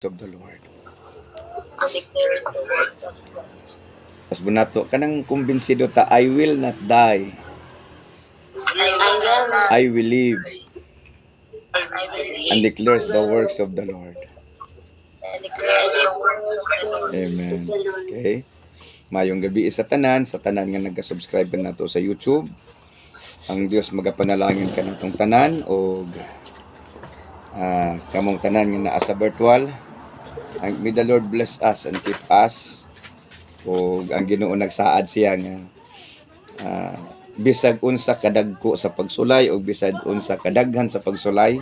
of the Lord. And declares the words of God. Mas bunato kanang kumbinsido ta, I will not die, I will live I will and live declares the works of the Lord. and declare the words of the Lord. Amen. Okay. Mayong gabi sa tanan nga nagka-subscribe na nato sa YouTube. Ang Dios magapanalangin ka natong tanan o kamong tanan nga naa sa virtual. May the Lord bless us and keep us. O ang Ginoo nagsaad siya nga bisag unsa kadagko sa pagsulay o bisag unsa kadaghan sa pagsulay,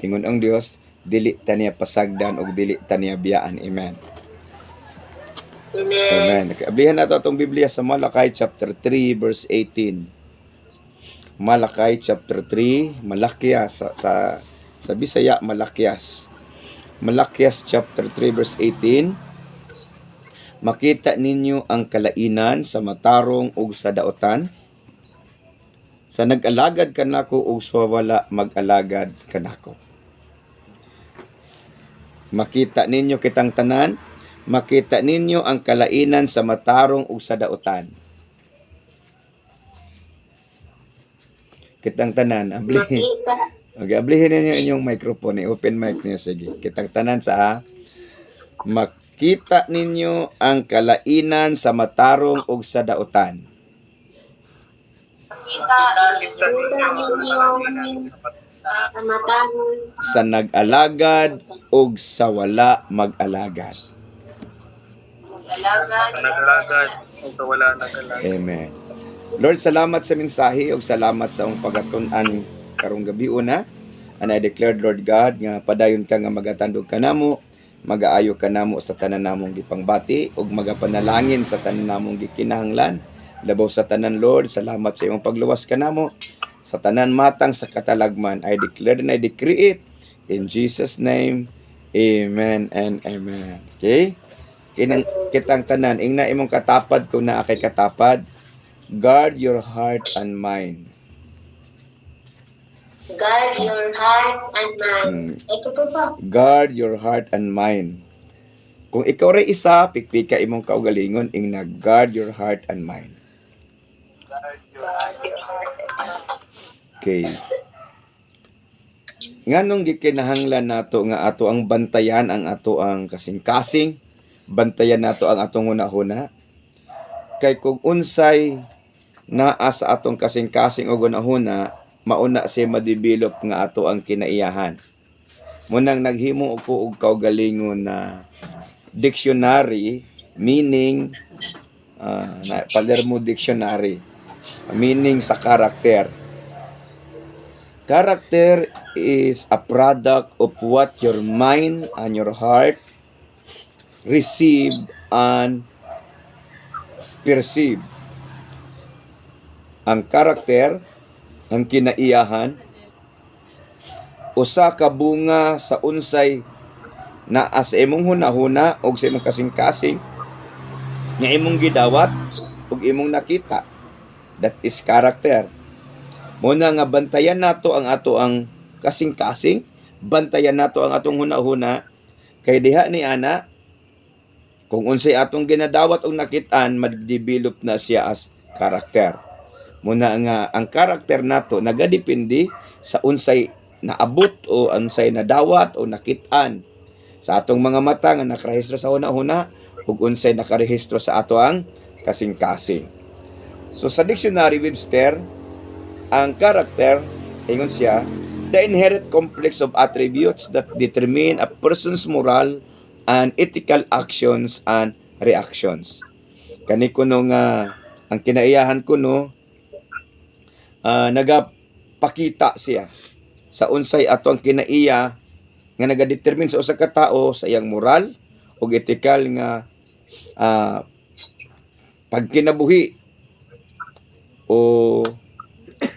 ingon ang Dios, dili ta niya pasagdan o dili ta niya biyaan. Amen. Amen. Ablihan nato atong Biblia sa Malakay chapter 3 verse 18. Malakay chapter 3, Malakias sa Bisaya Malakias. Malakias chapter 3 verse 18. Makita ninyo ang kalainan sa matarong ug sa daotan, sa nag-alagad kanako ug sa wala mag-alagad kanako. Makita ninyo kitang tanan, makita ninyo ang kalainan sa matarong ug sa daotan. Kitang tanan, ablihin. Okay, ablihin ninyo inyong microphone, open mic niyo, sige. Kitang tanan sa makita ninyo ang kalainan sa matarong ug sa daotan. Sa matarong Sa nag-alagad ug sa wala mag-alagad. nag-alagad o sa wala nag-alagad. Amen. Lord, salamat sa mensahe ug salamat sa akong pagatun-an karong gabi una. And I declared, Lord God, nga padayon ka nga magatandog ka namo, magaayo ka namo sa tanan namong gipangbati ug magapanalangin sa tanan namong gikinahanglan. Labaw sa tanan, Lord, salamat sa imong pagluwas ka namo sa tanan matang sa katalagman. I declare and I decree it in Jesus name. Amen and amen. Okay? Kitang tanan, ingna imong katapad kung naa kay katapad. Guard your heart and mind. Guard your heart and mind. Ito po po. Guard your heart and mind. Kung ikaw ray isa, pikpika imong kaugalingon, ingna guard your heart and mind. Guard your heart and mind. Okay. Nganong gikinahanglan nato nga ato ang bantayan ang ato ang kasing-kasing, bantayan nato ang atong hunahuna. Kay kung unsay naa sa atong kasing-kasing o hunahuna, mauna siya ma-develop nga ato ang kinaiyahan. Munang naghimo ko og kaugalingon na dictionary, meaning na Palermo dictionary, meaning sa karakter. Character is a product of what your mind and your heart receive and perceive. Ang karakter, ang kinaiyahan, usa ka bunga sa unsay naa sa imong hunahuna o sa imong kasing-kasing nga imong gidawat ug imong nakita. That is character. Muna nga bantayan nato ang ato ang kasing-kasing, bantayan nato ang atong hunahuna, kay diha ni ana kung unsay atong ginadawat o nakitaan, mag-develop na siya as karakter. Muna nga ang karakter nato nagadepende sa unsay naabot o unsay nadawat o nakitaan sa atong mga mata nga nakarehistro sa hunahuna ug unsay nakarehistro sa ato ang kasing-kasing. So sa dictionary Webster, ang karakter, ingon siya, the inherent complex of attributes that determine a person's moral and ethical actions and reactions. Kani kuno nga ang kinaiyahan kuno nagapakita siya sa unsay ato ang kinaiya nga nagadetermine sa usa ka tawo sa iyang moral ug ethical nga pagkinabuhi o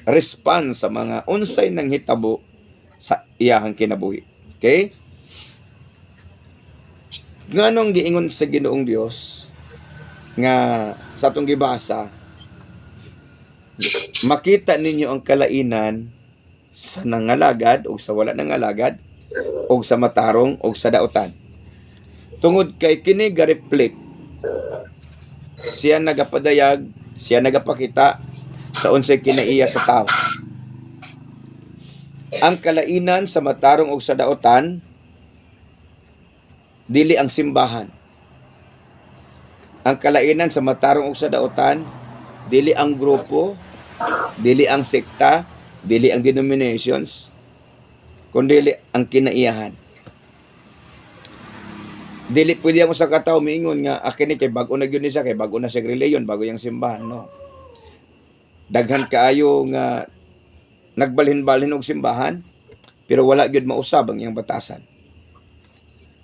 response sa mga unsay nang hitabo sa iyahang kinabuhi. Okay? Nganong giingon sa Ginoong Dios nga sa atong gibasa, makita ninyo ang kalainan sa nangalagad o sa wala nangalagad o sa matarong o sa daotan. Tungod kay kini ga-reflect, siya nagapadayag, siya nagapakita sa unsay kinaiya sa tao. Ang kalainan sa matarong ug sa daotan dili ang simbahan. Ang kalainan sa matarong ug sa daotan dili ang grupo, dili ang sekta, dili ang denominations, kundi ang kinaiyahan. Dili pwede ako sa kataw miingon nga akin kay bago na gyud ni siya, kay bago na siya reliyon, bago yang simbahan, no. Daghan kaayo nga nagbalhin-balhin og simbahan pero wala gyud mausab ang iyang batasan.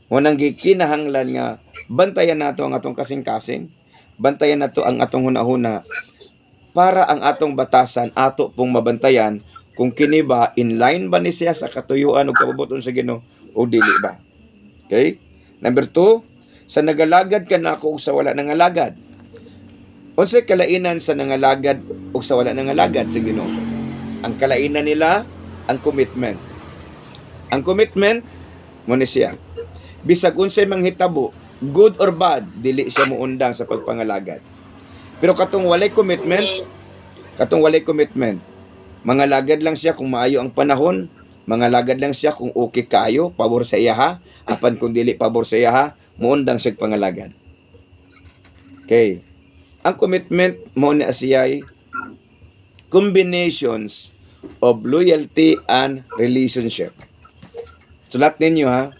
Unang gikinahanglan nga bantayan nato ang atong kasing-kasing, bantayan nato ang atong hunahuna para ang atong batasan ato pong mabantayan kung kini ba in line ba ni siya sa katuyuan ug kabubuton sa Ginoo o dili ba. Okay? Number 2, sa nagalagad ka nako ug sa wala nangalagad. Unsay kalainan sa nangalagad ug sa wala nangalagad sa Ginoo? Ang kalainan nila, ang commitment. Ang commitment mo ni siya. Bisag unsay manghitabo, good or bad, dili siya muundang sa pagpangalagad. Pero katong walay commitment, mangalagad lang siya kung maayo ang panahon, mangalagad lang siya kung okay kayo, pabor sa iya ha, apan kung dili pabor sa iya ha, muundang siya pangalagad. Okay. Ang commitment mo ni asiyay combinations of loyalty and relationship. Sulat ninyo ha.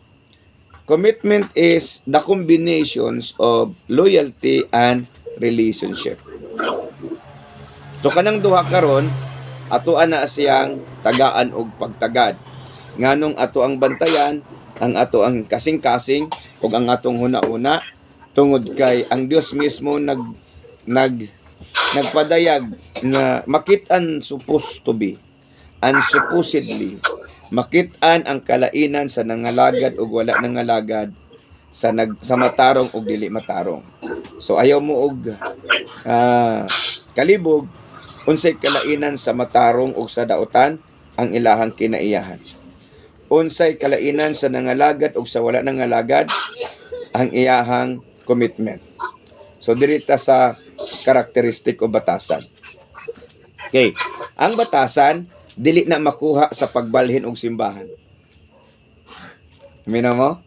Commitment is the combinations of loyalty and relationship. So kanang duha karon atoan na siyang tagaan og pagtagad. Nganong ato ang bantayan, ang ato ang kasing-kasing ug ang atong huna-una tungod kay ang Dios mismo nagpadayag na makit-an supposed to be and supposedly makit-an ang kalainan sa nangalagad ug wala nangalagad sa matarong ug dili matarong. So ayaw mo og kalibog unsay kalainan sa matarong ug sa daotan ang ilahang kinaiyahan. Unsay kalainan sa nangalagad ug sa wala nangalagad ang iyahang commitment. So dirita sa karakteristik o batasan. Okay, ang batasan dili na makuha sa pagbalhin og simbahan. Mina mo?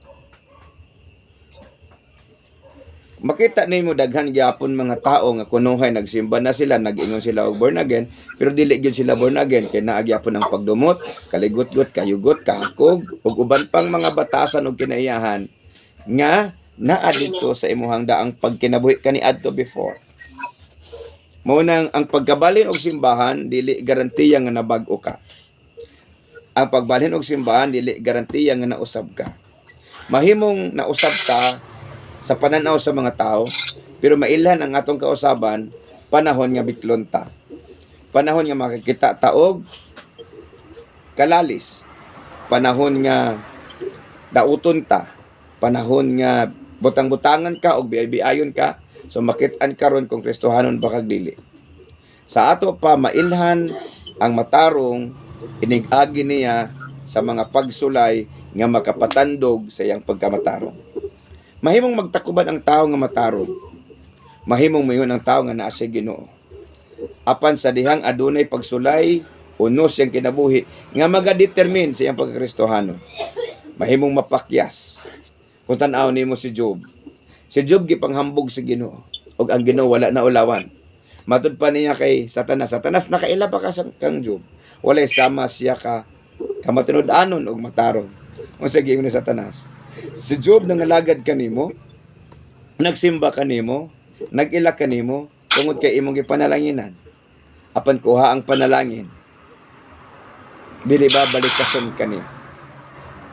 Makita nimo daghan gyapon mga tao nga kunuhay nagsimba na sila, nag-ingon sila og born again, pero dili gyud sila born again kay naa gyapon ang pagdumot, kaligot-got, kayugot, kakog ug uban pang mga batasan ug kinaiyahan nga naa dito sa imuhang daang pagkinabuhi kaniadto before. Mao nang ang pagkabalhin og simbahan dili garantiya nga nabag-o ka. Ang pagbalhin og simbahan dili garantiya nga nausab ka. Mahimong nausab ka sa pananaw sa mga tao, pero mailhan ang atong kausaban panahon nga biklon ta. Panahon nga makikita taog kalalis. Panahon nga dauton ta. Panahon nga butang-butangan ka o biay-biayon ka, so makit-an karon kung Kristohanon ba kag dili. Sa ato pa mailhan ang matarong inigagi niya sa mga pagsulay nga makapatandog sa iyang pagkamatarong. Mahimong magtakuban ang tao nga matarong. Mahimong mayon ang tao nga naa sa Ginoo. Apan sa dihang adunay pagsulay unos siyang kinabuhi nga magadetermine sa iyang pagkakristohanon. Mahimong mapakyas. Kung tan-aw nimo si Job. Si Job gipanghambog sa Ginoo ug ang Ginoo wala na ulawan. Matud pa niya kay Satanas. Satanas nakaila pa ka kang Job. Walay sama siya ka kamatinud-anon ug matarong. Unsa giingon ni Satanas? Si Job nangalagad kanimo, nagsimba kanimo, nag-ila kanimo tungod kay imong gipanalanginan. Apan kuha ang panalangin. Dili ba balikason kani?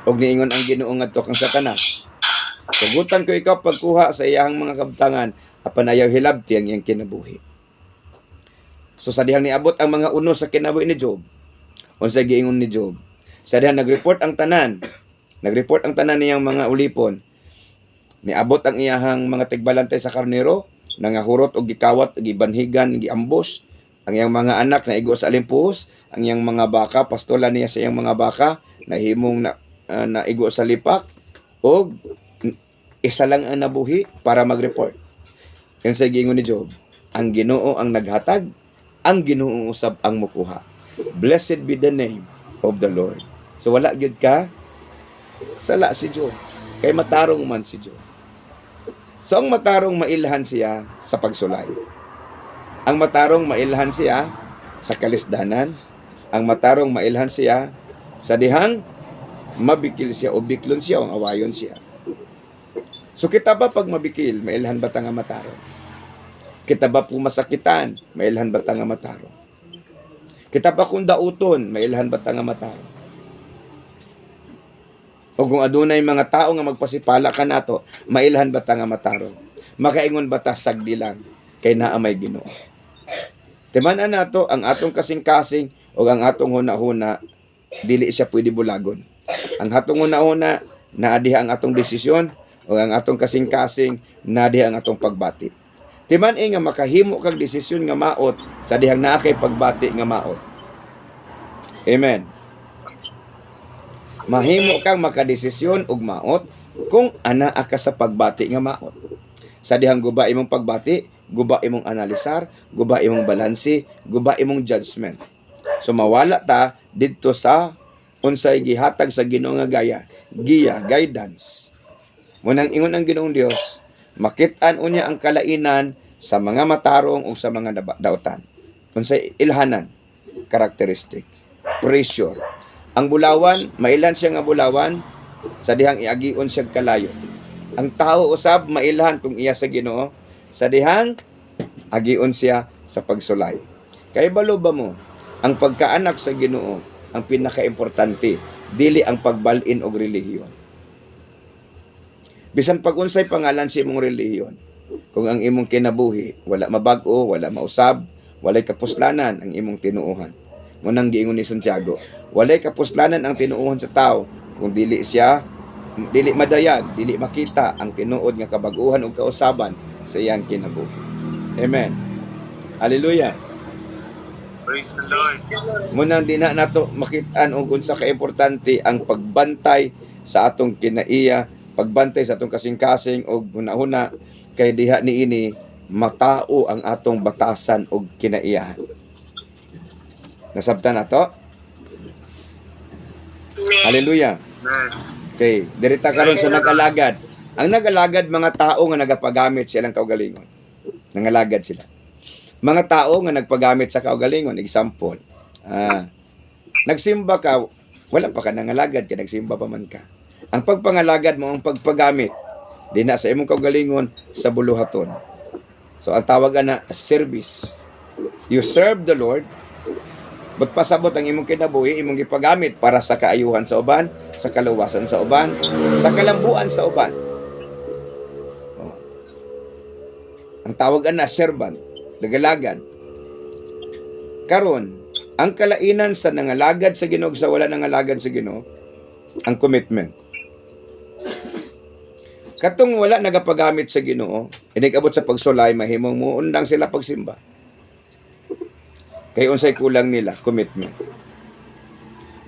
Og niingon ang Ginoo ngadto kang Satanas. Tugutan ko ikaw pagkuha sa iyang mga kabtangan, apan ayaw hilabti ang iyang kinabuhi. So sa dihang niabot ang mga uno sa kinabuhi ni Job, unsay giingon ni Job? Sa dihang nag-report ang tanan niyang mga ulipon. Niabot ang iyahang mga tigbalantay sa karnero, nangahurot og gikawat, gibanhigan, giambos. Ang iyang mga anak na igo sa alimpuhos, ang iyang mga baka, pastola niya sa iyang mga baka, nahimong naigo sa lipak, o Isa lang ang nabuhi para mag-report. Yung sa gingon ni Job, ang Ginoo ang naghatag, ang Ginoo usab ang mukuha. Blessed be the name of the Lord. So wala gyud ka sala si Job. Kay matarong man si Job. So ang matarong mailhan siya sa pagsulay. Ang matarong mailhan siya sa kalisdanan. Ang matarong mailhan siya sa dihang mabikil siya o biklon siya o awayon siya. So kita ba pag mabikil, mailhan ba ta nga matarong? Kita ba po masakitan, mailhan ba ta nga matarong? Kita ba kung dauton, mailhan ba ta nga matarong? O kung adunay mga tao nga magpasipala ka nato, mailhan ba ta nga matarong? Makaingon ba ta sagdi lang kay naa may Ginoo? Timan-an nato ang atong kasing-kasing o ang atong huna-huna, dili siya pwede bulagon. Ang atong huna-huna, naadiha ang atong desisyon o ang atong kasing-kasing, naadiha ang atong pagbati. Timan-i nga makahimo kang desisyon nga maot sa dihang naa kay pagbati nga maot. Amen. Mahimo kang makadesisyon og maot kung anaa ka sa pagbati nga maot. Sa dihang guba imong pagbati, guba imong analisar, guba imong balanse, guba imong judgment. So mawala ta didto sa unsay gihatag sa Ginoo nga giya, guidance. Munang ingon ang Ginoong Dios, makit-an unya ang kalainan sa mga matarong o sa mga dautan. Unsay ilhanan, karakteristik, pressure. Ang bulawan, mailan siya nga bulawan sa dihang iagion siya kalayo. Ang tao usab mailhan kung iya sa Ginoo sa dihang agion siya sa pagsulay. Kay balo ba mo, ang pagkaanak sa Ginoo ang pinakaimportante, dili ang pagbalin og relihiyon. Bisan pag unsay pangalan sa imong relihiyon, kung ang imong kinabuhi wala mabag-o, wala mausab, walay kapuslanan ang imong tinuohan. Munang giingon ni Santiago, walay kapuslanan ang tinuohan sa tao kung dili madayag, dili makita ang tinuod nga kabag-uhan ug kausaban sa iyang kinabuhi. Amen. Hallelujah. Praise the Lord. Munang di na nato makitaan og unsa ka importante ang pagbantay sa atong kinaiya, pagbantay sa atong kasing-kasing og hunahuna kay diha niini matao ang atong batasan og kinaiyahan. Nasabtan nato? Amen. Hallelujah. Amen. Okay, dirita karon sa nag-alagad. Ang nag-alagad mga tao nga nagapagamit silang kaugalingon. Nangalagad sila. Mga tao nga nagpagamit sa kaugalingon, example, nagsimba ka, wala pa ka nangalagad, kaya nagsimba pa man ka. Ang pagpangalagad mo, ang pagpagamit, di na sa imong kaugalingon, sa buluhaton. So, ang tawagan na service. You serve the Lord, but pasabot ang imong kinabuhi, imong gipagamit para sa kaayuhan sa uban, sa kaluwasan sa uban, sa kalambuan sa uban. Ang tawagan na servant, nagalagad. Karon, ang kalainan sa nangalagad sa Ginoo sa wala nangalagad sa Ginoo, ang commitment. Katong wala nagapagamit sa Ginoo, inigabot sa pagsulay, mahimong muundang sila pagsimba. Kay unsay kulang nila, commitment.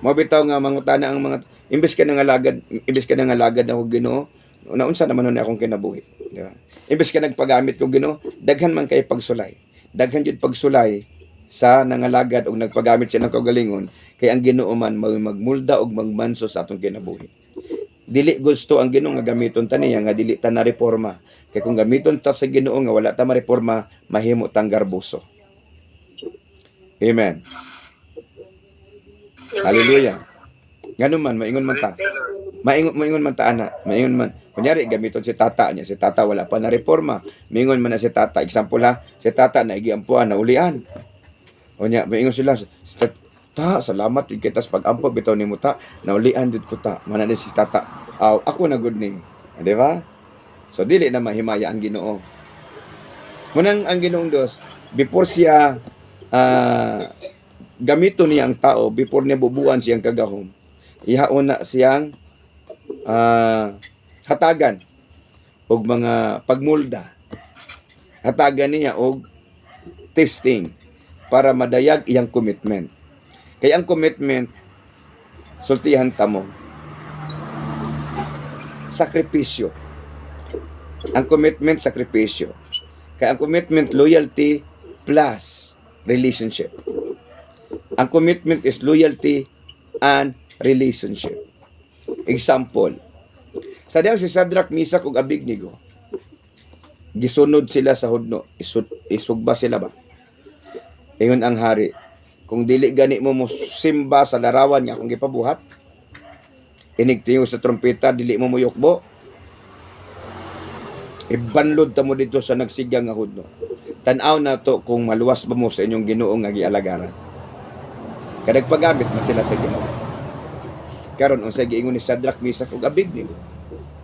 Mabitaw nga mangutana ang mga imbes ka nangalagad ako Ginoo, naunsa naman na akong kinabuhi, di ba? Imbes ka nagpagamit ko Ginoo, daghan man kay pagsulay. Daghan jud pagsulay sa nangalagad og nagpagamit siya ng kaugalingon kay ang Ginoo man magmulda og magmanso sa atong kinabuhi. Dili gusto ang Ginoo nga gamiton ta niya nga dili ta na reforma. Kay kung gamiton ta sa Ginoo nga wala ta ma-reforma, mahimo tang garbuso. Amen. Hallelujah. Ganun man, maingon man ta. Maingon man ta ana. Maingon man. Kunyari, gamiton si tata niya. Si tata wala pa na reforma. Maingon man na si tata. Example ha, si tata na igiampuan, na ulian. O niya, maingon sila, ta, salamat kita sa pag-ampo, bitaw ni mo ta, naulian dito ko ta. Manani si tata. Ako na good ni. Di ba? So, dili na mahimaya ang Ginoo. Munang ang Ginoong Diyos, before siya gamito niya ang tao, before niya bubuan siyang kagahom, ihauna siyang hatagan og mga pagmulda. Hatagan niya og testing para madayag iyang commitment. Kaya ang commitment, sultihan ta mo, sakripisyo. Ang commitment, sakripisyo. Kaya ang commitment, loyalty plus relationship. Ang commitment is loyalty and relationship. Example, sa diyang si Shadrach, Meshach, ug Abednego, gisunod sila sa hudno. Isugba sila ba? Ingon ang hari, kung dili gani mo simba sa larawan nga akong gipabuhat, inigtingo sa trompeta, dili mo muyokbo, ibanlod ta mo dito sa nagsigang nga hudno. Tan-aw na to kung maluwas ba mo sa inyong Ginoo nga gialagaran. Kadag paggamit na sila sa Ginoo. Karon unsay giingon ni Shadrach, Meshach ug Abednego?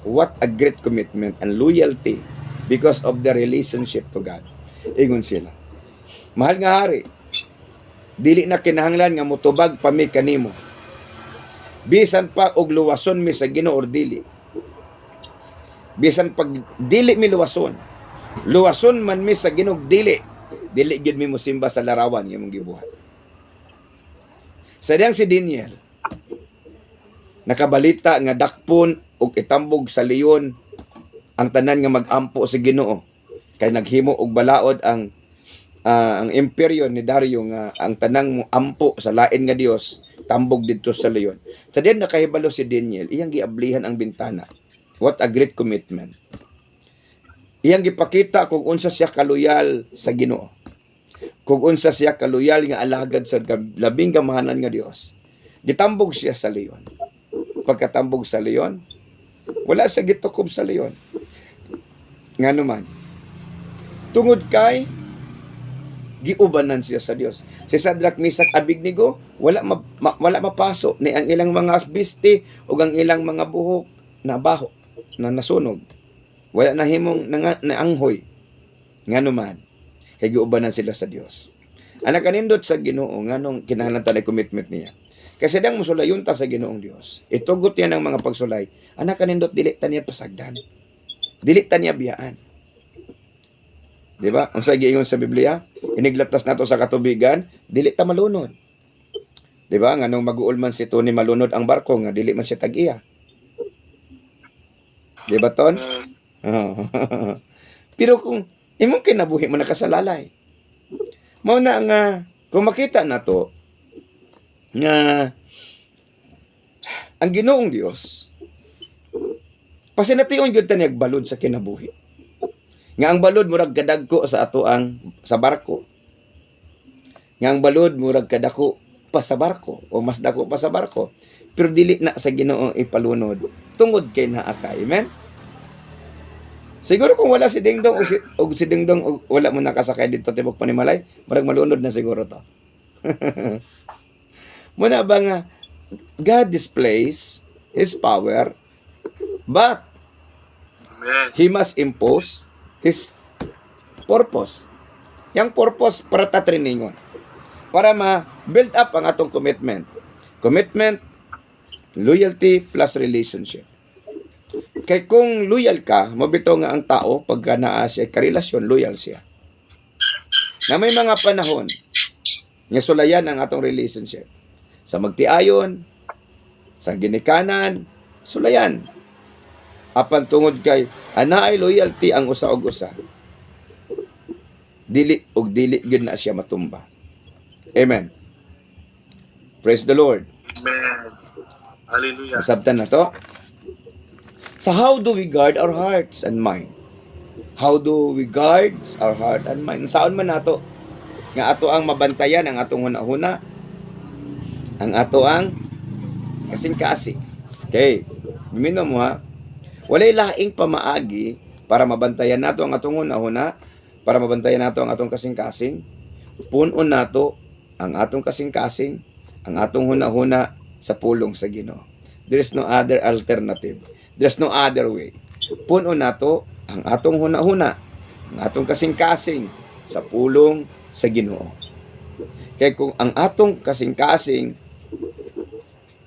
What a great commitment and loyalty because of the relationship to God. Ingon sila, mahal nga hari, dili na kinahanglan nga mutubag pa mi kanimo. Bisan pa og luwason mi sa Ginoo or dili. Bisan pag dili mi luwason. Luwason man mi sa Ginoo dili. Dili gyud mi mosimba sa larawan nga imong gibuhat. Sa diyang si Daniel, nakabalita nga dakpon ug itambog sa leon ang tanan nga mag-ampo sa Ginoo. Kay naghimo og balaod ang imperyo ni Dario nga ang tanang ampo sa lain nga Dios tambog didto sa leon. Sa diyan nakahibalo si Daniel, iyang giablihan ang bintana. What a great commitment. Iyang gipakita kung unsa siya kaluyal sa Ginoo. Kung unsa siya kaluyal nga alagad sa labing gamahanan nga Dios. Gitambog siya sa leon. Pagkatambog sa leon, wala siya gitukob sa leon. Nga naman, tungod kay giubanan siya sa Dios. Si Shadrach, Meshach, Abednego, wala mapaso ni ang ilang mga biste o ang ilang mga buhok na baho na nasunog. Wala na himong naanghoy. Nga naman, kay giubanan sila sa Dios. Anak kanindot sa Ginoo nganong kinahanglan ta commitment niya. Kasi dang musulayon ta sa Ginoong Dios. Itugot yan ang mga pagsulay. Anak kanindot dili ta niya pasagdan. Dili ta niya biyaan. Di ba? Ang sa giingon sa Biblia, iniglatas nato sa katubigan, dili ta malunod. Di ba? Nganong mag-uul man si Tony malunod ang barko nga dili man siya tag-iya. Di ba ton? Pero kung imong kinabuhi mo nakasalalay. Mao na nga kung makita nato nga ang Ginoong Dios pasination gyud ta niya balod sa kinabuhi. Nga ang balod murag kadagko sa ato sa barko. Nga ang balod murag kadako pa sa barko o mas dako pa sa barko. Pero dili na sa Ginoo ipalunod tungod kay naa ka. Amen. Siguro kung wala si Dingdong o si Dingdong wala mo nakasakay dito tibok Panimalay, murag malunod na siguro to. Muna ba nga God displays His power, but He must impose His purpose. Yang purpose para tatriningon. Para ma-build up ang atong commitment. Commitment, loyalty plus relationship. Kay kung loyal ka, mabito nga ang tao pagka naa siya karelasyon, loyal siya. Na may mga panahon nga sulayan ang atong relationship. Sa magtiayon, sa ginikanan, sulayan. Apan tungod kay anaay loyalty ang usa og usa. Dili gyud na siya matumba. Amen. Praise the Lord. Amen. Hallelujah. Nasabtan na to. So how do we guard our hearts and mind? How do we guard our heart and mind? Saan man nato nga ato ang mabantayan ang atong hunahuna, ang ato ang kasing-kasing. Okay. Mimino mo ha. Walay laing pamaagi para mabantayan nato ang atong hunahuna, para mabantayan nato ang atong kasing-kasing. Punon nato ang atong kasing-kasing, ang atong hunahuna sa pulong sa Ginoo. There is no other alternative. There's no other way. Punon nato ang atong hunahuna, ang atong kasing-kasing sa pulong sa Ginoo. Kaya kung ang atong kasing-kasing,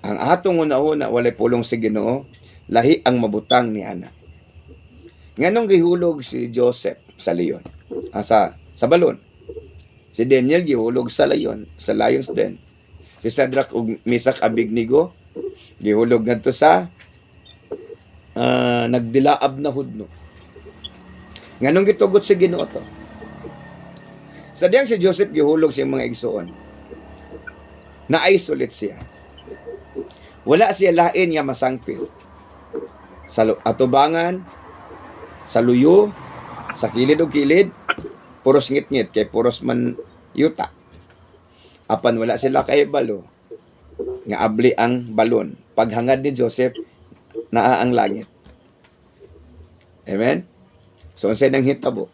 ang atong hunahuna walay pulong sa Ginoo, lahi ang mabutang ni Ana. Nganong gihulog si Joseph sa leon, sa balon. Si Daniel gihulog sa leon, sa lions den. Si Shadrach ug Meshach Abednego gihulog ngadto sa nagdilaab na hudno. Nganong gitugot si Ginoo to? Sadyang si Joseph gihulog siyang mga igsuon. Na-isolate siya. Wala siya lain nga masangpil. Sa atubangan, sa luyo, sa kilid o kilid, puros ngit-ngit, kay puros man yuta. Apan wala sila kay balo, nga abli ang balon. Paghangad ni Joseph, naa ang langit. Amen? So, unsay nang hitabo?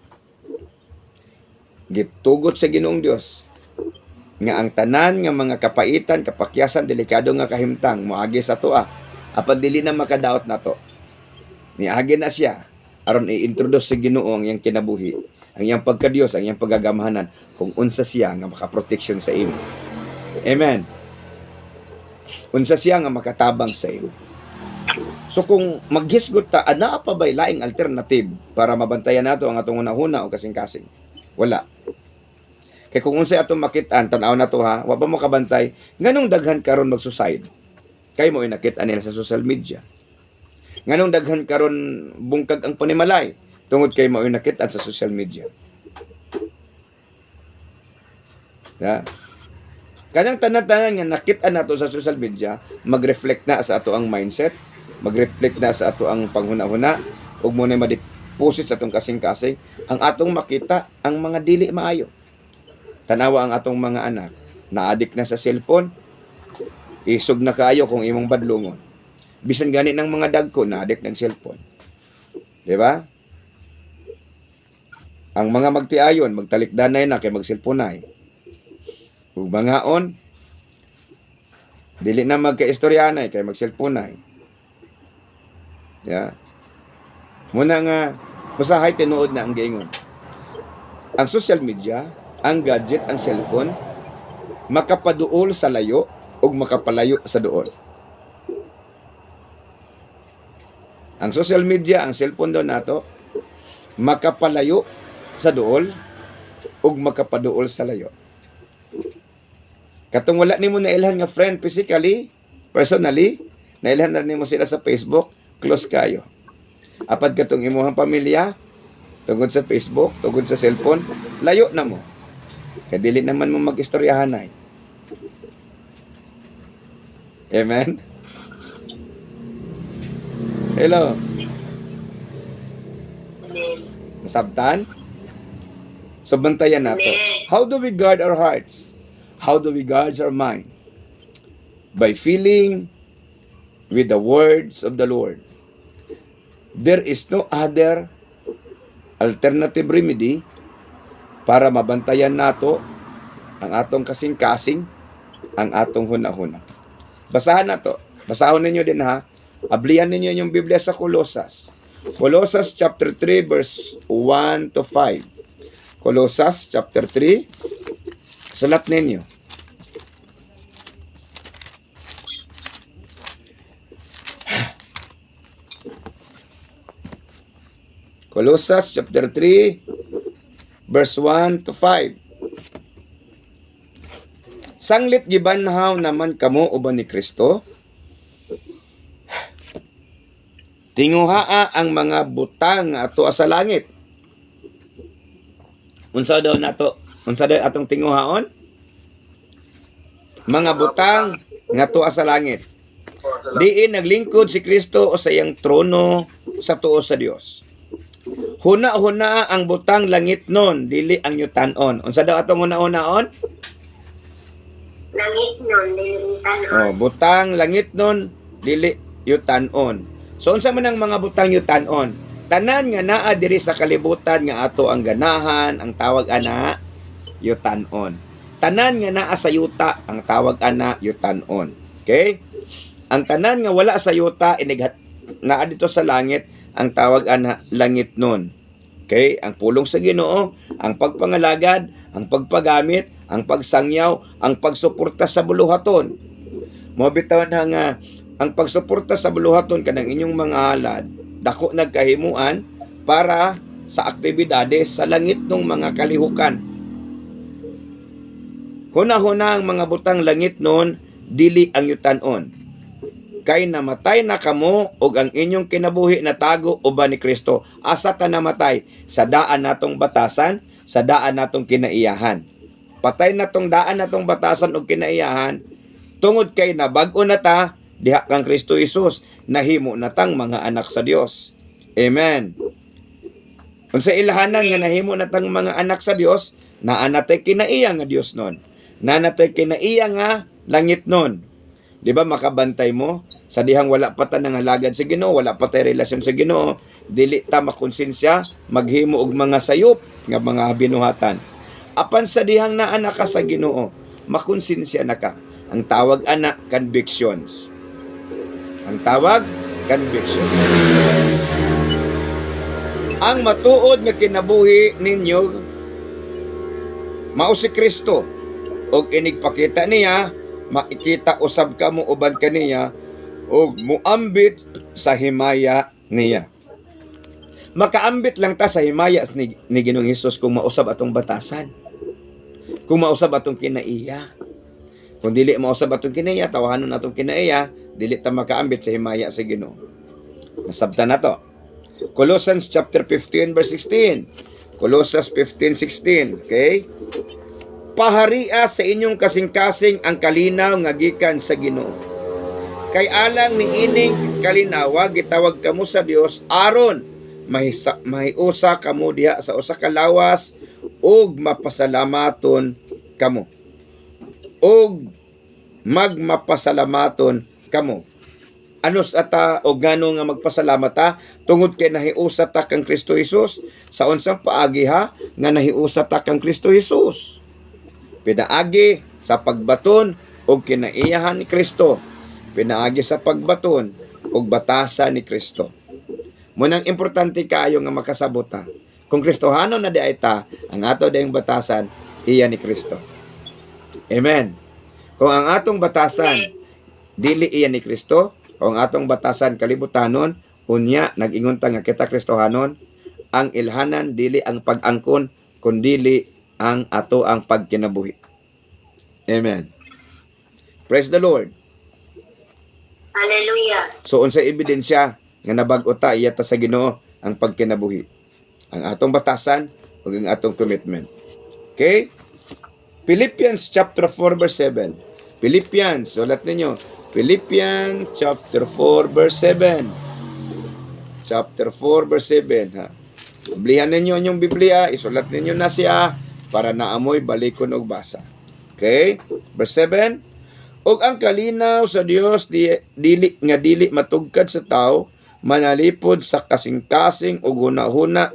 Gitugot sa Ginoong Dios nga ang tanan nga mga kapaitan, kapakyasan, delikado nga kahimtang moagi sa tuwa. Apan dili na makadaot nato. Niagi na siya aron i-introduce sa Ginoo ang iyang kinabuhi, ang iyang pagka-Dios, ang iyang pagagamahanan kung unsa siya nga makaproteksyon sa imo. Amen. Unsa siya nga makatabang sa imo. So kung maghisgot ta, ana pa bay laing alternative para mabantayan nato ang atong hunahuna o kasing-kasing? Wala. Kay kung unsay atong makit-an, tanaw na to ha, wa pa mo kabantay, nganong daghan karon mag-suicide? Kay mo nakita nila sa social media. Nganong daghan karon bungkag ang panimalay tungod kay mo nakita sa social media. Ya. Kanang tanan-tanan nga nakita nato sa social media, mag-reflect na sa ato ang mindset, mag-reflect na sa ato ang panghuna-huna, ug mo na ma-deposit sa atong kasing-kasing, ang atong makita ang mga dili maayo. Tanawa ang atong mga anak, na-addict na sa cellphone, isog na kaayo kung imong badlungon. Bisan gani ng mga dagko, na-addict ng cellphone. Di ba? Ang mga magtiayon, magtalikdanay na kay mag-cellphone. Ug bangaon, dili na magka-istoryanay kay mag-cellphone. Ya. Muna nga, masahay tinuod na ang giingon. Ang social media, ang gadget, ang cellphone, makapaduol sa layo o makapalayo sa duol. Ang social media, ang cellphone daw nato, makapalayo sa duol o makapaduol sa layo. Katong wala nimo nailhan nga friend physically, personally, nailhan na nimo sila sa Facebook, close kayo. Apad katong imuhang pamilya, tungod sa Facebook, tungod sa cellphone, layo na mo. Kaya dili naman mo mag-istoryahanay. Amen? Hello? Amen. Nasabtan? So, bantayan nato. Amen. How do we guard our hearts? How do we guard our mind? By filling with the words of the Lord. There is no other alternative remedy para mabantayan nato ang atong kasing-kasing, ang atong hunahuna. Basahan nato. Basahon ninyo din ha. Ablihan ninyo yung Biblia sa Colosas. Colosas chapter 3 verse 1 to 5. Colosas chapter 3. Salat ninyo. Colosas chapter 3 verse 1 to 5. Sanglit gibanhaw naman kamo uban ni Kristo. Tinguhaa ang mga butang ato sa langit. Unsa daw nato? Unsa daw atong tinguhaon? Mga butang nga tuwa sa langit. Diin naglingkod si Kristo o sa iyang trono sa tuo sa Dios. Huna-huna ang butang langit nun, dili ang yutan-on. Unsa daw atong huna-hunaon? Langit nun, dili tanon. Oh, butang langit nun, dili yutan-on. So unsa man ang mga butang yutan-on? Tanan nga naa diri sa kalibutan nga ato ang ganahan, ang tawag ana yutan-on. Tanan nga naa sa yuta, ang tawag ana yutan-on. Okay? Ang tanan nga wala sa yuta inighat naa dito sa langit, ang tawag ana langit nun. Okay? Ang pulong sa Ginoo, ang pagpangalagad, ang pagpagamit, ang pagsangyaw, ang pagsuporta sa buluhaton. Mobitaw na nga ang pagsuporta sa buluhaton kanang inyong mga halad, dako nagkahimuan para sa aktibidades sa langit ng mga kalihukan. Huna-huna ang mga butang langit noon, dili ang yutan-on. kay namatay na kamo ug ang inyong kinabuhi natago uban ni Kristo. Asa ta namatay? Sa daan natong batasan, sa daan natong kinaiyahan. Patay na tong daan natong batasan ug kinaiyahan tungod kay nabag-o na ta diha kang Kristo Jesus, nahimo na tang mga anak sa Dios. Amen. Unsa ilahanan nga nahimo na tang mga anak sa Dios, naa natay kinaiya nga Dios nun. Naa natay kinaiya nga langit nun. Di ba makabantay mo? Sa dihang wala pa ta nangalagad sa Ginoo, wala pa tay relasyon sa Ginoo, dili ta makonsensya, maghimo og mga sayop nga mga binuhatan. Apan sa dihang naa na ka sa Ginoo, makonsensya na ka. Ang tawag ana convictions. Ang tawag convictions. Ang matuod nga kinabuhi ninyo mao si Kristo. Og inigpakita niya, makikita usab ka mo uban kaniya o muambit sa himaya niya. Makaambit lang ta sa himaya ni Ginoong Hesus kung mausab atong batasan. Kung mausab atong kinaiya. Kung dili mausab atong kinaiya, tawahanon atong kinaiya, dili ta makaambit sa himaya sa Ginoo. Nasabtan na to. Colossians chapter 15 verse 16. Colossians 15:16, okay? Paharia sa inyong kasing-kasing ang kalinaw nga gikan sa Ginoo. Kay alang ni ining kalinawa gitawag kamo sa Dios aron mahiusa kamo diha sa usa ka lawas ug mapasalamaton kamo. Og magmapasalamaton kamo. Anos ata o gano nga magpasalamat ta tungod kay nahiusa ta kang Kristo Jesus? Sa unsang paagi ha nga nahiusa ta kang Kristo Jesus? Pinaagi sa pagbaton og kinaiyahan ni Kristo. Pinaagi sa pagbaton og batasan ni Kristo. Munang importante kayo nga makasabot ta. Kung Kristohano na di ay ta, ang ato dayong batasan iya ni Kristo. Amen. Kung ang atong batasan dili iya ni Kristo, kung atong batasan kalibutanon, unya nag-ingon ta nga kita Kristohanon, ang ilhanan dili ang pag-angkon kundi ang ato ang pagkinabuhi. Amen. Praise the Lord. Hallelujah. So unsa ebidensya nga nabag-o ta iya ta sa Ginoo ang pagkinabuhi? Ang atong batasan ug ang atong commitment. Okay? Philippians chapter 4 verse 7. Philippians, sulat ninyo. Philippians chapter 4 verse 7. Chapter 4 verse 7 ha. Biblihan ninyo inyong Biblia, isulat ninyo na siya para naamoy balikon og basa. Okay? Verse 7. Og ang kalinaw sa Dios dili matugkad sa tao, manalipod sa kasing-kasing ug hunahuna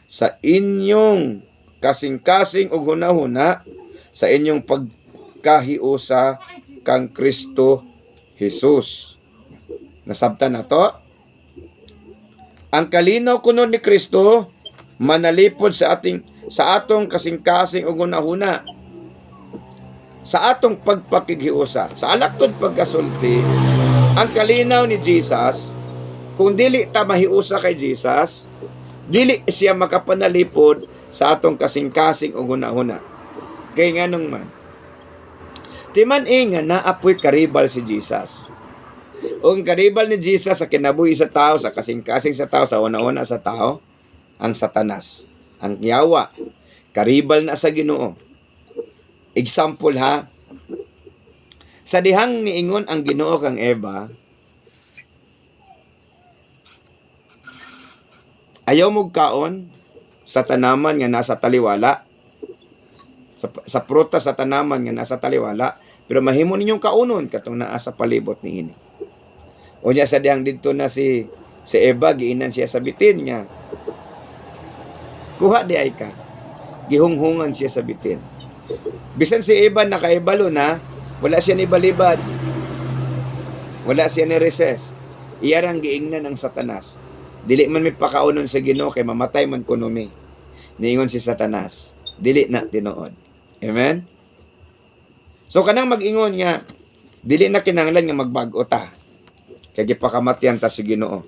sa inyong kasing-kasing ug hunahuna sa inyong pagkahiusa kang Kristo Jesus. Nasabtan na to? Ang kalinaw kuno ni Kristo manalipod sa atong kasing-kasing ug hunahuna sa atong pagpakighiusa. Sa alaktod pagkasulti, ang kalinaw ni Jesus, kung dili ta mahiusa kay Jesus, dili siya makapanalipod sa atong kasing-kasing ug hunahuna. Kay nganong man, timan nga naapoy karibal si Jesus. O ang karibal ni Jesus sa kinabuhi sa tao, sa kasing-kasing sa tao, sa una-una sa tao, ang Satanas, ang yawa, karibal na sa Ginoo. Example ha, sa dihang niingon ang Ginoo kang Eva, ayaw mong kaon sa tanaman nga nasa taliwala, sa prutas sa tanaman nga nasa taliwala, pero mahimo ninyong kaunon katong naa sa palibot niini. O niya sa dihang dito na si Eva, giinan siya sa bitin niya. Kuha di ay ka. Gihunghungan siya sa bitin. Bisan si Eva nakaibalo na, wala siya ni balibad. Wala siya ni resist. Iyarang giingnan ng Satanas. Dili man may pakaunon sa Ginoo kay mamatay man kuno mi. Niingon si Satanas. Dili na tinuod. Amen? So kanang mag-ingon nga, dili na kinahanglan nga magbag-o ta. Kaya gipakamatyan ta si Ginoo.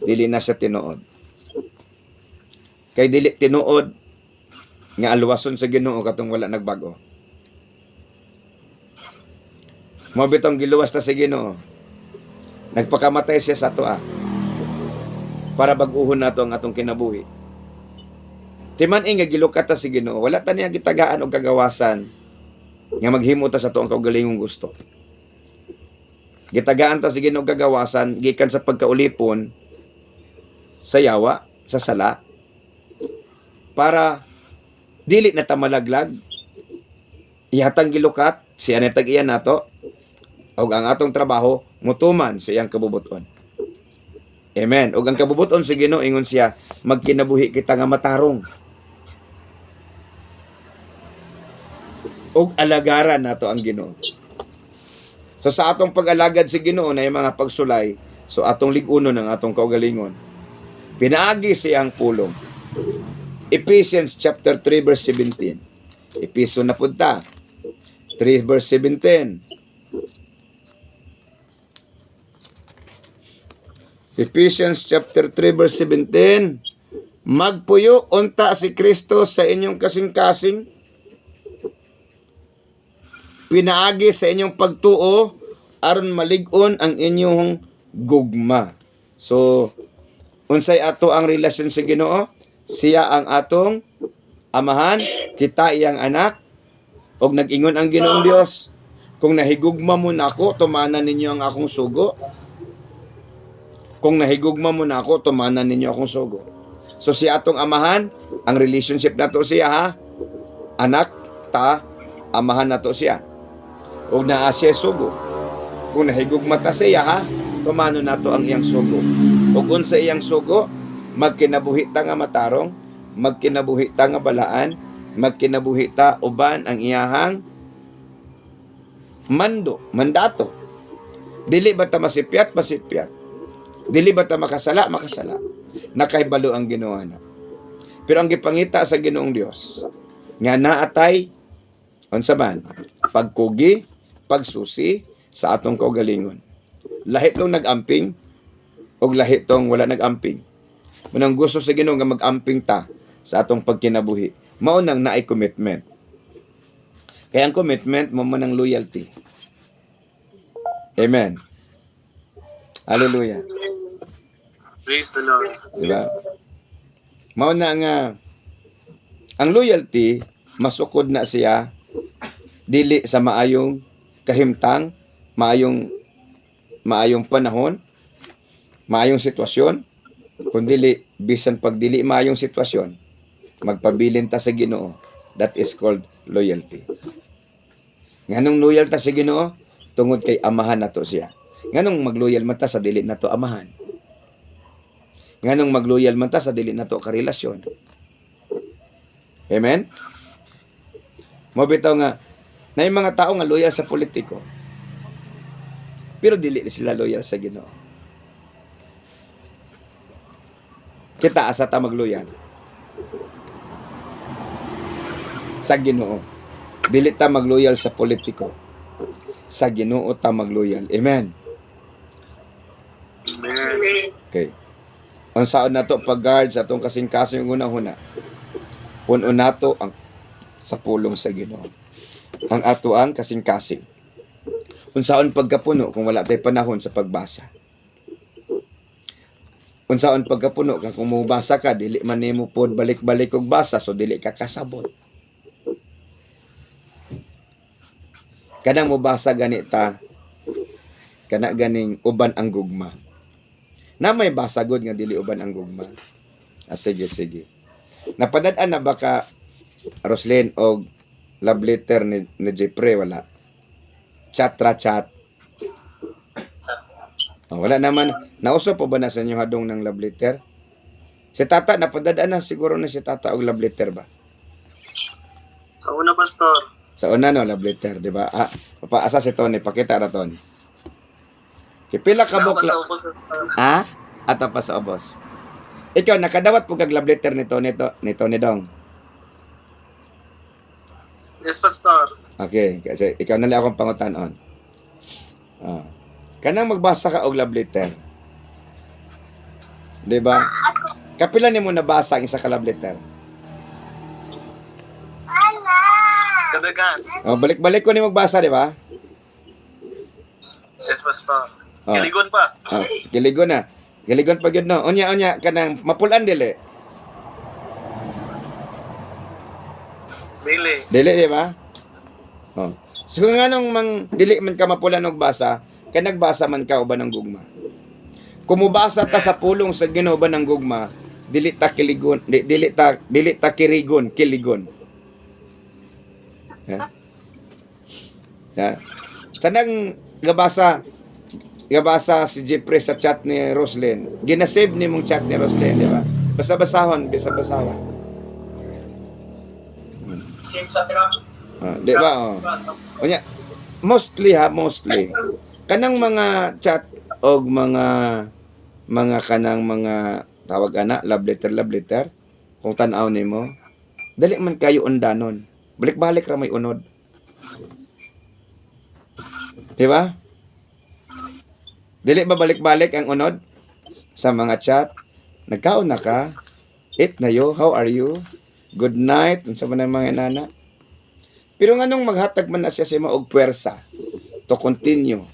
Dili na siya tinuod. Kay dili tinuod nga alwason sa Ginoo katong wala nagbago. Mo bitong giluwas ta sa Ginoo. Nagpakamatay siya sa atoa para bag-uhon nato ang atong kinabuhi. Timan nga gilukat ta si Ginoo, wala ta niya gitagaan og kagawasan nga maghimo ta sa tuong kaugalingong gusto. Gitagaan ta si Ginoo og kagawasan gikan sa pagkaulipon sa yawa, sa sala, para dili na ta malaglag. Ihatang gilukat siya na tag-iya nato og ang atong trabaho mutuman sa iyang kabubuton. Amen. Og ang kabubuton sa Ginoo ingon siya, magkinabuhi kita nga matarong. Og alagaran nato ang Ginoo. So sa atong pag-alagad si Ginoo na yung mga pagsulay, so atong ligunon ang atong kaugalingon. Pinaagi siyang pulong. Ephesians chapter 3 verse 17. Episo na punta. 3 verse 17. Ephesians chapter 3 verse 17. Magpuyo unta si Kristo sa inyong kasing-kasing. Pinaagi sa inyong pagtuo aron malig-on ang inyong gugma. So, unsay ato ang relasyon sa Ginoo? Siya ang atong amahan, kita iyang anak, og nag-ingon ang Ginoong Dios, kung nahigugma mo nako, tumanan ninyo ang akong sugo. Kung nahigugma mo nako, tumanan ninyo akong sugo. So siya atong amahan, ang relationship nato siya ha. Anak ta, amahan nato siya. Og naa siya sugo. Kung nahigugma ta siya ha, tumano nato ang iyang sugo. Og unsa iyang sugo, magkinabuhi ta nga matarong, magkinabuhi ta nga balaan, magkinabuhi ta uban ang iyahang mandato. Dili ba ta masipyat? Masipyat. Dili ba ta makasala? Makasala. Nakaibalo ang Ginoo na. Pero ang gipangita sa Ginoong Dios, nga naatay unsa man pagkugi, pagsusi sa atong kaugalingon. Lahi tong nag-amping og lahi tong wala nag-amping. Munang gusto sa Ginoo nga mag-amping ta sa atong pagkinabuhi. Mao nang naay commitment. Kaya ang commitment mo man ang loyalty. Amen. Hallelujah. Praise the Lord. Diba? Mao na nga ang loyalty masukod na siya dili sa maayong kahimtang, maayong panahon, maayong sitwasyon, kundi bisan pag dili maayong sitwasyon, magpabilin ta sa Ginoo. That is called loyalty. Nganong loyal ta sa Ginoo? Tungod kay amahan nato siya. Nganong magloyal man ta sa dili nato amahan? Nganong magloyal man ta sa dili nato karelasyon? Amen? Mabitaw nga, na yung mga tao nga loyal sa politiko, pero dili sila loyal sa Ginoo. Kita asa ta magloyal sa Ginoo. Dili ta magloyal sa politiko. Sa Ginoo ta magloyal. Amen. Amen. Okay. Unsaon nato pag-guard sa atong kasing-kasing unang-una? Puno nato ang sa pulong sa Ginoo. Ang ato ang kasing-kasing. Unsaon pagkapuno kung wala tay panahon sa pagbasa? Unsaon pagkapuno kung mubasa ka dili man nimo pod balik-balik og basa, so dili ka kasabot. Kanang mubasa ganita, kana ganing uban ang gugma. Na may basagod nga dili uban ang gugma. Sige. Napadad-an na baka Roslyn og love letter ni Jeffrey? Wala. Chat. Oh, wala naman. Nauso pa ba na sa inyo hadong ng love letter? Si Tata, napadadaan na siguro na si Tata og love letter ba? Sa una, Pastor. Sa una no, love letter, di ba? Paasa si Tony, pakita ra Tony. Kipila ka bukla. Ato pa sa obos. Ikaw, nakadawat po kag love letter ni Tony Dong. Yes, Pastor. Okay, kasi ikaw na lang akong pangutanon. Kanang magbasa ka og love letter. 'Di ba? Kapila nimo nabasa ang isa ka love letter? Kadagan. Balik-balik ko ni magbasa, 'di ba? Yes, Pastor. Oh. Kiligon pa. Kiligon na. Kiligon pa gyud no. Unya kanang mapulan dili. Dili. Dili di ba? Oh. So kung anong mang dili man ka mapulan og basa, kay nagbasa man ka uban ng gugma. Kumubasa ta sa pulong sa Ginoo uban ng gugma, dili ta kiligon, dili ta kirigon, kiligon. Sanang gabasa si Jeffrey sa chat ni Roslyn. Ginasave ni mong chat ni Roslyn, di ba? Basa-basahon. Same sa trap. Di ba? Oh. Unya, mostly. Kanang mga chat o mga kanang mga tawag ana, love letter, kung tanaw nimo, dali man kayo undanon. Balik-balik ra may unod. Di ba? Dili ba balik-balik ang unod sa mga chat? Nagkaon na ka? Eat na yo? How are you? Good night? Unsa man ang mga nana? Pero nganong maghatag man na siya sa og puwersa to continue.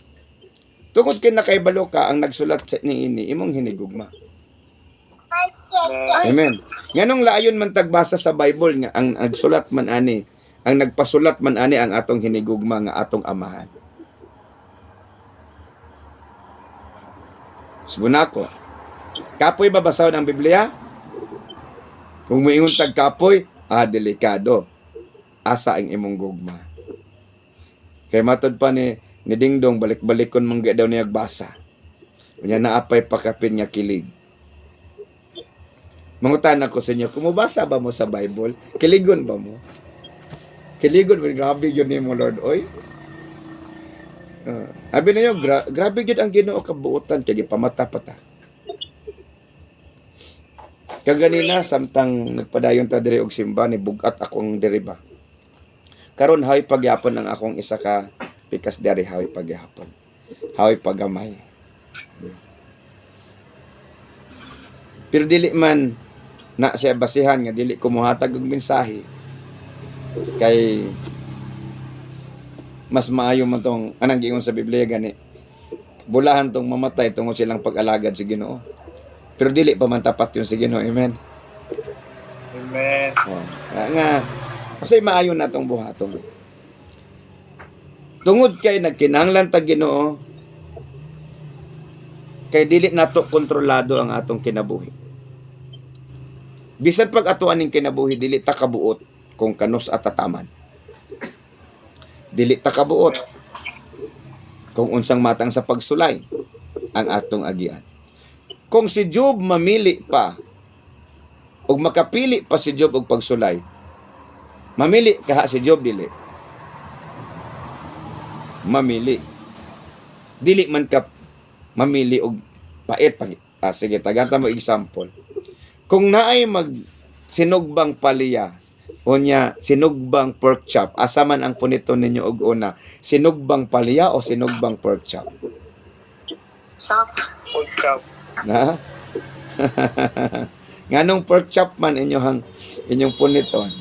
Tungod kay nakaibalo ka ang nagsulat sa niini imong hinigugma. Amen. Nganong laayon man tagbasa sa Bible nga ang nagsulat man ani, ang nagpasulat man ani ang atong hinigugma nga atong amahan. Subunako. Kapoy ba basahon ang Biblia? Kung moingon tag kapoy, delikado. Asa ang imong gugma. Kay matod pa ni Dingdong balik-balikon mangga daw niya basa. Unya naapay pakapin nga kilig. Mangutan ako sa inyo, kumubasa ba mo sa Bible? Kiligon ba mo? Kiligon mo, grabe yun ni mo Lord, oy. Sabi na yun, grabe yun ang Ginoo kabuutan, kaya pamata-pata. Kaganina, samtang nagpadayon ta diri og simba, ni bugat akong diriba. Karon hawi pagyapon ang akong isa ka pikas diri hawi pagyapon. Hawi pagamay. Pero dili man na siya basihan nga dili ko mohatag og mensahe. Kay mas maayo man tong anang giingon sa Biblia gani. Bulahan tong mamatay tungod silang pag-alagad sa Ginoo. Pero dili pa man tapat yun sa Ginoo. Amen. Amen. Nga kasi maayo na tong buhaton. Tungod kay nagkinahanglan ta Ginoo, kay dili nato kontrolado ang atong kinabuhi. Bisan pag atuan ning kinabuhi dili ta kabuot kung kanus at tataman. Dili ta kabuot kung unsang matang sa pagsulay ang atong agian. Kung si Job mamili pa ug makapili pa si Job og pagsulay, mamili kaha si Job dili. Mamili. Dili man ka mamili og pait pag sige tagata mo example. Kung naay mag sinugbang palya unya sinugbang pork chop, asa man ang punito ninyo og una, sinugbang palya o sinugbang pork chop? Pork chop. Na? Nganong pork chop man inyong puniton?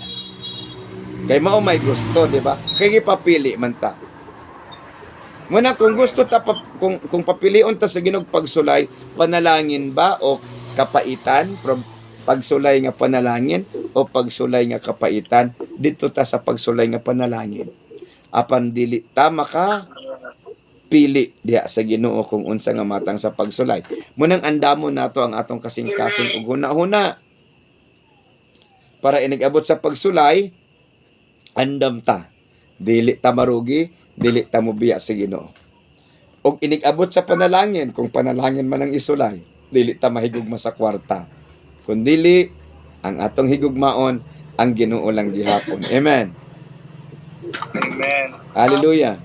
Kay mao may gusto, di ba? Kay gipapili man ta. Muna kung gusto ta kung papilion ta sa Ginoo pagsulay, panalangin ba o kapaitan? Pagsulay nga panalangin o pagsulay nga kapaitan? Dito ta sa pagsulay nga panalangin. Apan dili tama ka pili diha sa Ginoo kung unsa nga matang sa pagsulay. Munang andamon nato ang atong kasing-kasing ug huna-huna. Para inigabot sa pagsulay, andam ta. Dili ta marugi, dili ta mobiya sa Ginoo. Og inigabot sa panalangin, kung panalangin man ang isulay, dili ta mahigugma sa kwarta. Kun dili ang atong higugmaon ang Ginoo lang gihapon. Amen. Amen. Hallelujah.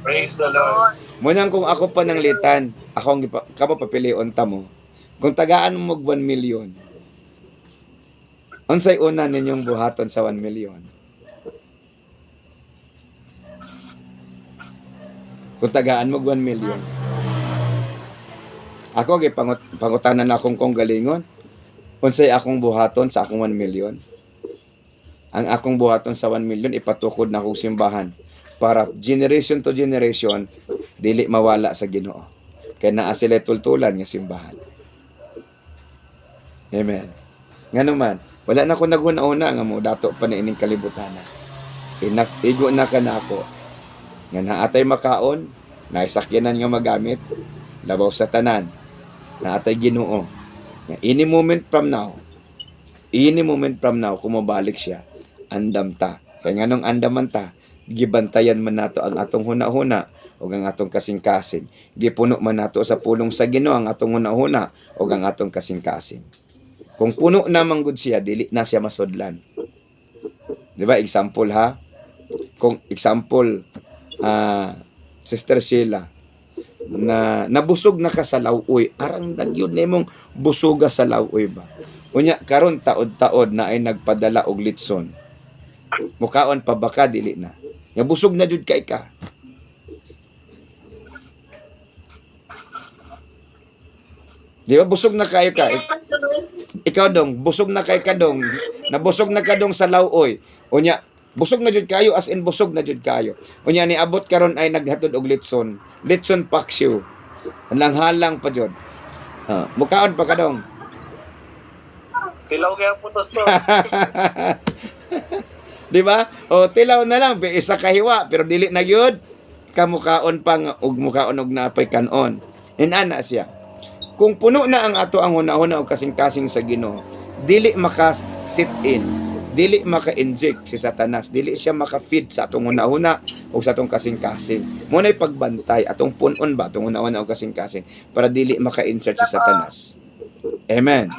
Praise the Lord. Munang kung ako pananglitan, akong kamo papilion ta mo. Kung tagaan mo 1 million, unsay una ninyong buhaton sa 1 million? Kung tagaan mo 1 million. Ako gipangutanan akong kong galingon. Unsay akong buhaton sa akong 1 million? Ang akong buhaton sa 1 million ipatukod na akong simbahan para generation to generation dili mawala sa Ginoo. Kaya naa sila tultulan nga simbahan. Amen. Nga naman, wala na ko naghuna-una nga mo dato pa na ining kalibutan. Igo na ka na ako. Nga naatay makaon, naisakyanan nga magamit, labaw sa tanan, naatay Ginoo. Nga any moment from now, kung mabalik siya, andam ta. Kaya nga nung andaman ta, gibantayan man nato ang atong huna-huna o ang atong kasing-kasing. Gipuno man nato sa pulong sa Ginoo ang atong huna-huna o ang atong kasing-kasing. Kung puno na manggod siya, dili na siya masudlan. Di ba? Example ha? Kung example, Sister Sheila, na nabusog na ka sa lawoy, arang nagyod nimong busuga sa lawoy ba? Unya, karon taod-taod na ay nagpadala og litson. Mukaon pa baka, dili na. Nga busog na jud kay ka. Di ba? Busog na kayo ka. Ikaw dong, busog na kay ka dong. Nabusog na ka dong sa lawoy. Unya, busog na jud kayo, as in busog na jud kayo. Unya, niabot karon ay naghatod og litson. Litson paksiw. Halang-halang pa jud. Mukaon pa ka dong. Tilaw kaya putos to. Di ba? O tilaw na lang, isa kahiwa, pero dili na gyud kamukaon pa nga og mukaon og napay kanon. Inana siya. Kung puno na ang ato ang hunahuna og kasing-kasing sa Ginoo, dili maka-sit in, dili maka-inject si Satanas, dili siya maka-feed sa atong hunahuna o sa atong kasing-kasing. Mo nay pagbantay atong punon ba atong hunahuna og kasing-kasing para dili maka-insert si Satanas. Amen.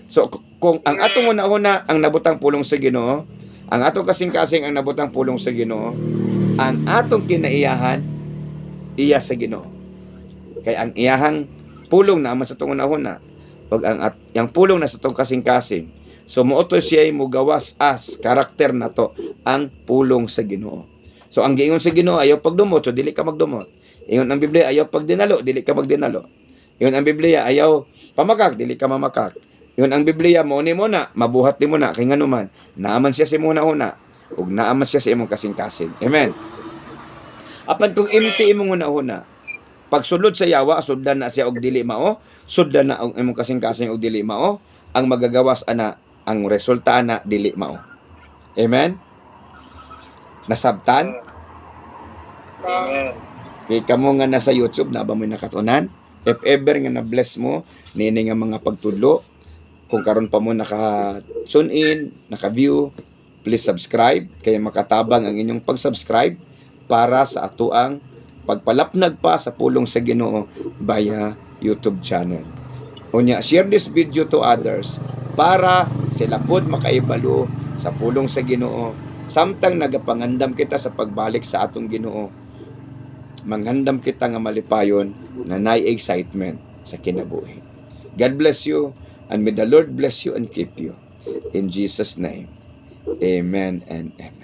So kung ang atong hunahuna ang nabutang pulong sa Ginoo, ang atong kasing-kasing ang nabutang pulong sa Ginoo, ang atong kinaiyahan iya sa Ginoo. Kay ang iyahang pulong naman sa itong una-una, pag ang pulong na sa itong kasing-kasing, so muuto siya mo gawas as, karakter na to, ang pulong sa Ginoo. So ang giingon sa Ginoo, ayaw pagdumot, so dili ka magdumot. Ingon ang Biblia, ayaw pagdinalo, dili ka magdinalo. Ingon ang Biblia, ayaw pamakak, dili ka mamakak. Ingon ang Biblia, mo ni mo na, mabuhat ni mo na, kay nga naman, naaman siya sa imong una-una, ug naaman siya sa imong kasing-kasing. Amen. Apan kung empty imong una-una, pag sulod sa yawa, suddan na siya og dili mao, suddan na ang imong kasing-kasing og dili mao, ang magagawas ana, ang resulta na dili mao. Amen? Nasabtan? Amen. Kay kamo nga nasa YouTube na ba mo nakatunan? If ever nga na-bless mo, nini nga mga pagtudlo, kung karon pa mo naka-tune in, naka-view, please subscribe, kaya makatabang ang inyong pag-subscribe para sa atuang pagpalapnag pa sa pulong sa Ginoo via YouTube channel. Unya, share this video to others para sila pod makaibalo sa pulong sa Ginoo. Samtang nagapangandam kita sa pagbalik sa atong Ginoo, mangandam kita nga malipayon na nay excitement sa kinabuhi. God bless you and may the Lord bless you and keep you. In Jesus' name, amen and amen.